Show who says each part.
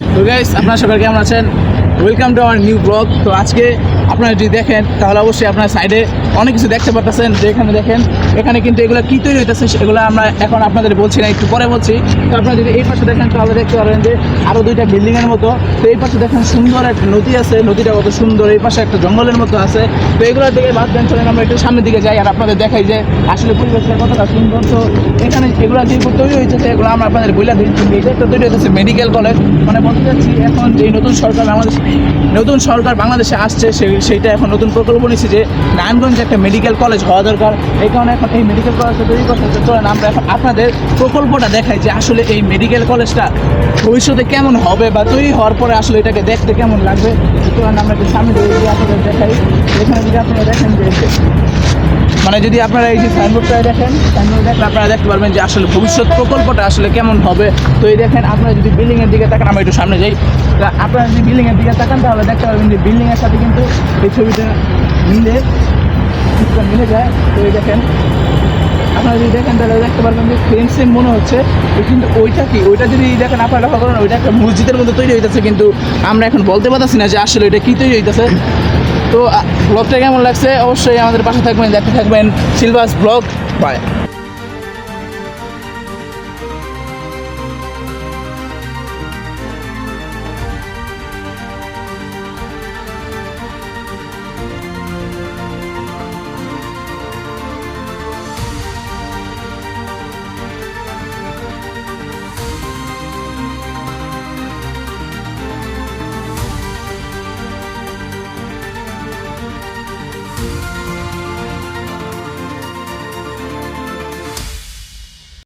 Speaker 1: তো গাইস, আপনারা সবাই কেমন আছেন? Welcome to our new blog. তো আজকে আপনারা যদি দেখেন তাহলে অবশ্যই আপনার সাইডে অনেক কিছু দেখতে পারতেছেন। যে এখানে দেখেন, এখানে কিন্তু এগুলো কী তৈরি হইতেছে এগুলো আমরা এখন আপনাদের বলছি না, একটু পরে বলছি। তো আপনারা যদি এই পাশে দেখেন তাহলে দেখতে পারবেন যে আরও দুইটা বিল্ডিংয়ের মতো। তো এই পাশে দেখেন সুন্দর একটা নদী আছে, নদীটা কত সুন্দর। এই পাশে একটা জঙ্গলের মতো আছে। তো এগুলোর দিকে বাদ দেন, চলেন আমরা একটু সামনের দিকে যাই আর আপনাদের দেখাই যে আসলে পরিবেশটা কতটা সুন্দর। তো এখানে এগুলো যে তৈরি হয়েছে এগুলো আমরা আপনাদের বলে দিই। এটা একটা তৈরি হয়েছে মেডিকেল কলেজ। মানে বলতে চাচ্ছি, এখন যে নতুন সরকার বাংলাদেশে আসছে সেইটা এখন নতুন প্রকল্প নিচ্ছে যে নারায়ণগঞ্জে একটা মেডিকেল কলেজ হওয়া দরকার। এই কারণে এখন এই মেডিকেল কলেজটা তৈরি করতে চলেন আমরা এখন আপনাদের প্রকল্পটা দেখাই যে আসলে এই মেডিকেল কলেজটা ভবিষ্যতে কেমন হবে বা তৈরি হওয়ার পরে আসলে এটাকে দেখতে কেমন লাগবে। চলেন আমরা একটু সামনে দিয়ে আপনাদের দেখাই। এখানে যদি আপনারা দেখেন যে মানে যদি আপনারা এই যে সাইনবোর্ডটা দেখেন, সাইনবোর্ড দেখলে আপনারা দেখতে পারবেন যে আসলে ভবিষ্যৎ প্রকল্পটা আসলে কেমন হবে। তো এই দেখেন, আপনারা যদি বিল্ডিংয়ের দিকে তাকান, আমরা একটু সামনে যাই। আপনারা যদি বিল্ডিংয়ের দিকে তাকান তাহলে দেখতে পারবেন যে বিল্ডিংয়ের সাথে কিন্তু এই ছবিটা মিলে যায়। তো এই দেখেন, আপনারা যদি দেখেন তাহলে দেখতে পারবেন যে সেম মনে হচ্ছে, কিন্তু ওইটা যদি দেখেন আপনারা লক্ষ্য করেন, ওইটা একটা মসজিদের মতো তৈরি হইতেছে, কিন্তু আমরা এখন বলতে পারতেছি না যে আসলে ওইটা কী তৈরি হইতেছে। তো ব্লগটা কেমন লাগছে অবশ্যই আমাদের পাশে থাকবেন, দেখতে থাকবেন সিলভাস ব্লগ। বাই।